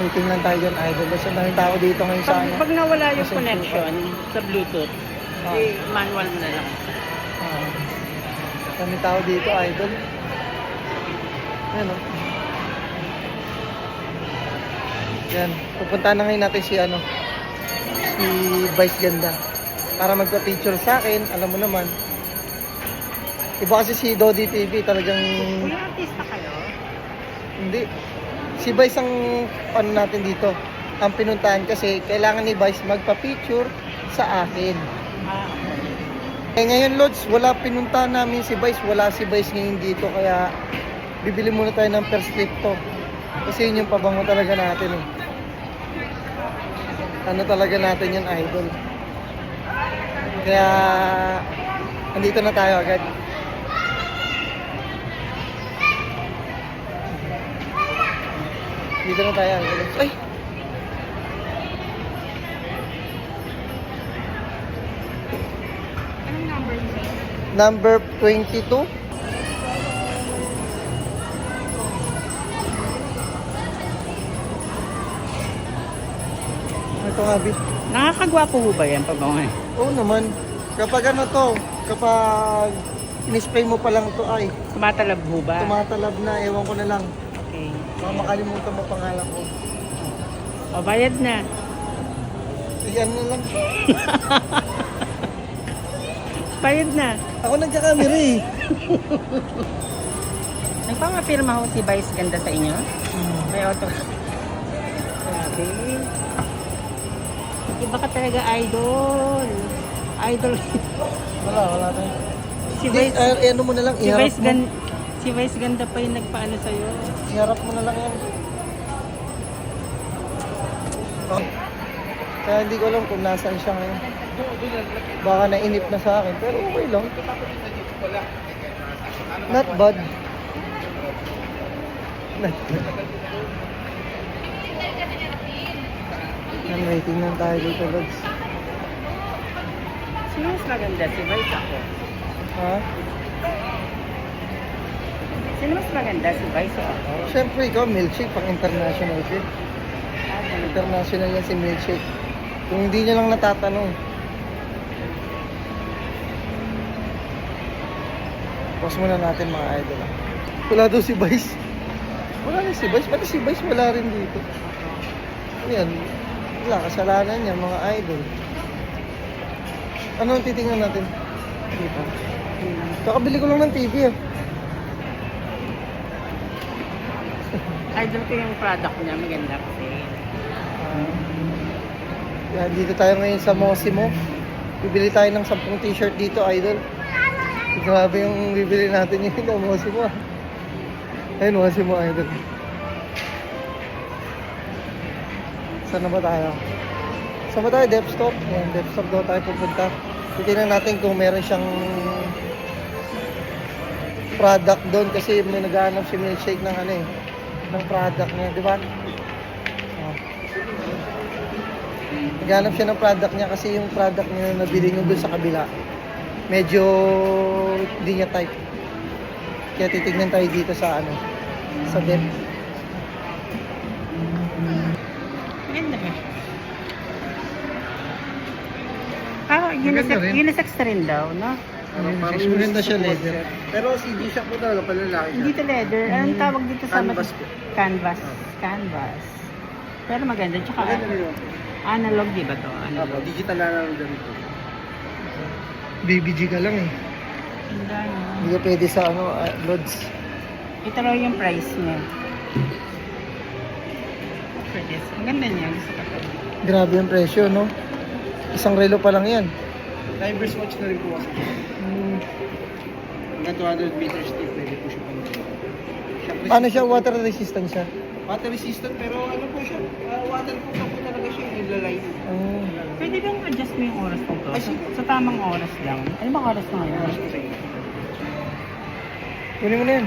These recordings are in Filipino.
Waiting lang tayo dyan, idol. Basta daming tao dito ngayon sa ano. Pag nawala yung Kasi connection sa Bluetooth, manual mo na lang. Daming tao dito, idol. Ayan o. Yan. Pupunta na ngayon natin si Vice Ganda. Para magpa-picture sa akin, alam mo naman. Iba kasi si Dodi TV, talagang... Kuya, artista kayo? Hindi. Si Vice ang natin dito. Ang pinuntahan kasi kailangan ni Vice magpa-picture sa akin. Ngayon, Lods, wala pinuntahan namin si Vice. Wala si Vice ngayon dito. Kaya bibili muna tayo ng Perscripto. Kasi yun yung pabango talaga natin eh. Ano talaga natin yan, idol. Kaya andito na tayo agad. Dito na tayo agad. Ay! Anong number mo? Number 22. Ito nga, Bi. Nakakagwapo ho ba yan, pabango? Oo naman. Kapag kapag in-spray mo pa lang ito ay Tumatalab ho ba? tumatalab na, ewan ko na lang. Okay. Baka makalimutan mo pangalan ko. O, bayad na. Yan na lang. Bayad na. Ako nagkakamera eh. Nagpapapirma ho si Vice Ganda sa inyo? May auto. Grabe. Iba ka talaga, idol. Idol. Wala tayo. Si Vice, Ano mo na lang, si iharap Vice mo. Ganda, si Vice Ganda pa yung nagpaano sa'yo. Iharap mo na lang yan. Oh. Kaya hindi ko alam kung nasaan siya ngayon. Baka nainip na sa akin, pero okay lang. Not bad. Not bad. Yan, waiting lang tayo dito, Lods. Sino mas maganda? Si Vice ako. Ha? Sino mas maganda? Si Vice o ako? Siyempre ikaw, milkshake, pang international siya. International yan si milkshake. Kung hindi niya lang natatanong. Pause muna natin mga idol. Wala daw si Vice. Wala na si Vice. Pati si Vice wala rin dito. Yan. Wala, kasalanan niya mga idol. Ano ang titingnan natin? Dito. Kakabili ko lang ng TV ah. Idol ko yung product niya. Maganda kasi. Yan, dito tayo ngayon sa Mosimo. Bibili tayo ng 10 t-shirt dito, idol. Grabe yung bibili natin yung Mosimo. Ayun, Mosimo, idol. Saan na ba tayo? Saan ba tayo? Dep Stop. Yan, Dep Stop daw tayo pupunta. Titignan natin kung meron siyang product doon kasi may naghahanap si Milkshake ng ng product niya, di ba? Naghanap siya ng product niya kasi yung product niya na nabili niya doon sa kabila medyo hindi niya type. Kaya titignan tayo dito sa sa Dep. Maganda ba? Unisex na rin daw, no? Maganda siya leather. Pero CD shop po talaga pala lalaki siya. Hindi to leather. Anong tawag dito sa... Canvas po. Canvas. Canvas. Pero maganda. Tsaka Maganda rin yun. analog, di ba to? Apo, Analog. digital na lang din po. BBG ka lang eh. Ganda, no? Hindi ka pwede sa Lods. Ito raw yung price niya. For this. Ang ganda niya. Gusto ko to. Grabe yung presyo, no? Isang relo pa lang yan. Divers watch na rin po kasi. Hanggang 200 meters deep, pwede po siya pang Paano siya? Water resistant siya? Water resistant pero ano po siya, waterproof na po talaga siya, naglalay. Pwede bang adjust mo yung oras ko to? Ay, Sa, sige. sa tamang oras lang. Ano bang oras na ngayon? Kunin mo na yan.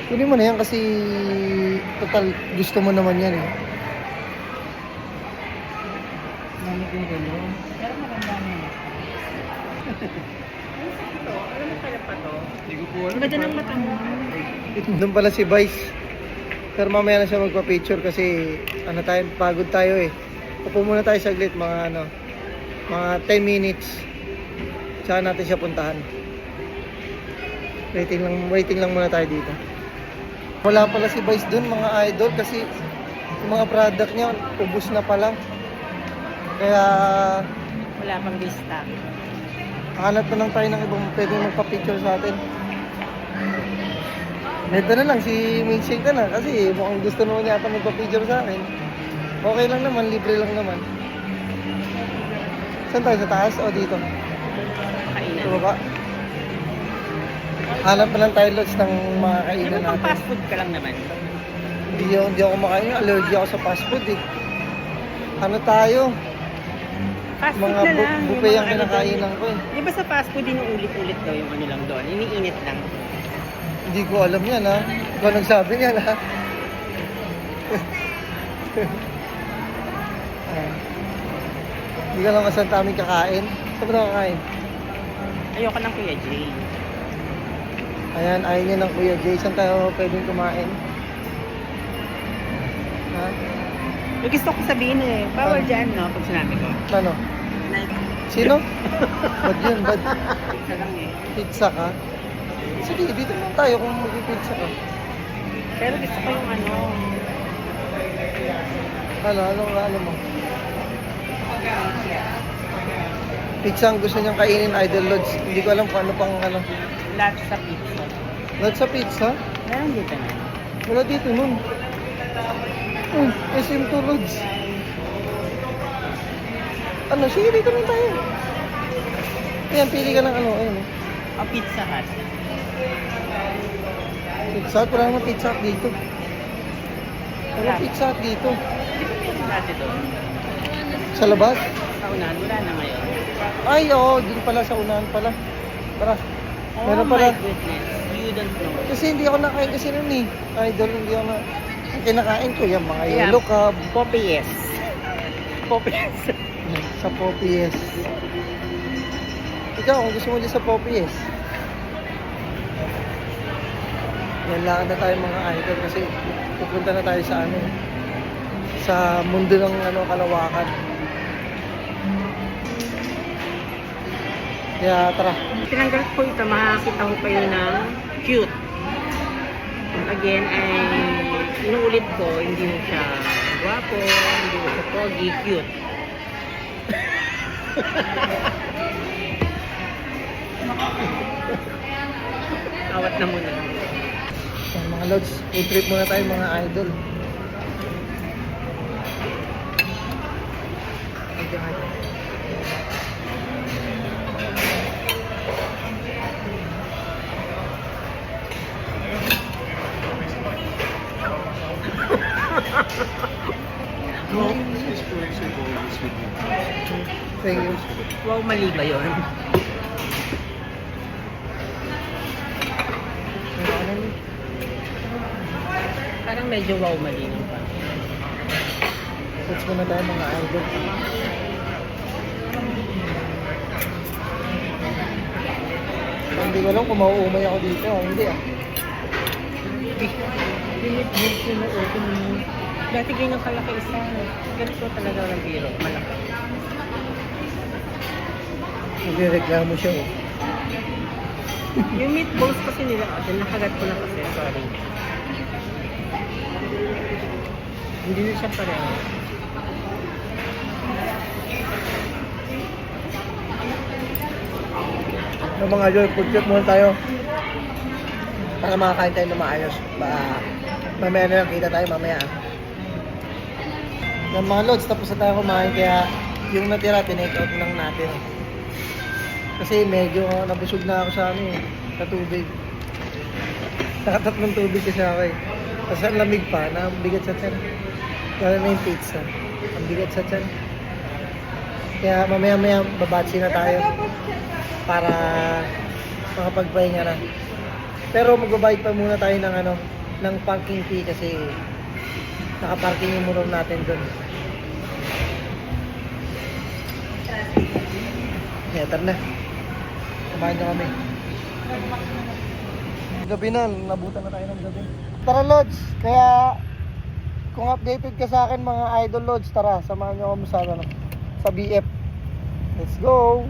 Kunin mo na yan kasi total gusto mo naman yan eh. Ano yung gulo? Pero maganda naman. Ito, alam mo pala pa to. Hindi ko po alam. Ang ganda ng mata mo. Doon pala si Vice. Pero mamaya na siya magpa-picture kasi ano tayo, pagod tayo eh. Upo muna tayo saglit mga mga 10 minutes. Saan natin siya puntahan. Waiting lang muna tayo dito. Wala pala si Vice doon mga idol kasi yung mga product niya ubos na pala. Kaya Wala pang lista. hanap na lang tayo ng ibang pwedeng magpa-picture sa atin. Ito na lang, si Mingsing ka na kasi mukhang gusto naman yata magpa-picture sa akin. Okay lang naman, libre lang naman. Saan tayo? Sa taas o dito? Kainan. Sa baba? Hanap na lang tayo lots ng mga Pero kainan pang natin. fast food ka lang naman. Hindi ako makain. Allergy ako sa fast food eh. Ano tayo? Fast food Mga na lang. buffet yung ang mga ano kinakainan ko eh. doon. Di ba sa fast food, inuulit-ulit daw yung ano lang doon? Iniinit lang. Hindi ko alam yan ha. Ikaw nagsabi niyan ha. Ah. Hindi ka lang saan kami kakain. Saan ba na kakain? Ayoko ng Kuya Jay. Ayan, ayaw niya ng Kuya Jay. Saan tayo pwedeng kumain? Ha? Yung gusto ko sabihin eh, bawal Ano? dyan, no? Pag sinabi ko. Ano? Sino? Bad yun, bad. Isa lang eh. Pizza ka? Sige, dito naman tayo kung mag-pizza ka. Pero gusto ko yung ano, Ano mo? Pizza ang gusto niyang kainin, Idol Lods. Hindi ko alam kung ano pang ano. lahat sa pizza. Lods sa pizza? Meron dito na. Wala dito nun. SM2 Lods. Ano, sige dito lang tayo. Ayan, pili ka ng ano, ayun. O Pizza Hut. Pizza Hut, wala naman Pizza Hut dito. Wala Wala. Pizza Hut dito. Di ba meron dati doon? Sa labas? Sa unahan, wala na ngayon. Ay, oo, din pala sa unahan pala. Tara. Oh Meron my pala. goodness. You don't know. Kasi hindi ako nakain kasi nun eh. Idol, hindi ako na... Ang kinakain ko yung mga Yeah. yellow cab. Popeyes. Popeyes. Sa Popeyes. Ikaw, kung gusto mo din sa Popeyes. Yan lang na tayo mga idol kasi pupunta na tayo sa ano, sa mundo ng ano, kalawakan. Kaya tara. Tinanggal ko ito, makakita ko kayo ng cute. Again, ay inuulit ko, hindi mo siya guwapo, hindi mo siya pogi, cute. Awat na muna. Yan, mga lods, food trip muna tayo mga idol. Thank you. Wow, mali ba yun? Parang medyo wow, mali nun pa. Foods muna tayo mga idol. Hindi ko alam kung mauumay ako dito. Hindi ah. Limit mo na open mo. Dati ganyan kalaki isa. Ganito talaga ng biro. Malaki. Nagre-reklamo siya oh. Yung meatballs kasi nila, nakagat ko na kasi. Sorry. Hindi na siya pareho. Ng mga idol, food trip muna tayo. Para makakain tayo na maayos. Mamaya na lang kita tayo mamaya. Ng mga lods, tapos na tayo kumain kaya yung natira, tinake out lang natin. Kasi medyo nabusog na ako sa ano eh, sa tubig. Nakatatlong tubig kasi ako eh. Tapos ang lamig pa, na bigat sa tiyan. Lalo na yung pizza. Ang bigat sa tiyan. Kaya mamaya-maya babatsi na tayo para makapagpahinga na. Pero magbabayad pa muna tayo ng ano, ng parking fee kasi nakaparking yung motor natin doon. Kaya tara na. Kumain na kami. Gabi na, nabutan na tayo ng gabi. Tara Lods, kaya kung updated ka sa akin mga idol Lods, tara, samahan nyo ako sa BF. Let's go!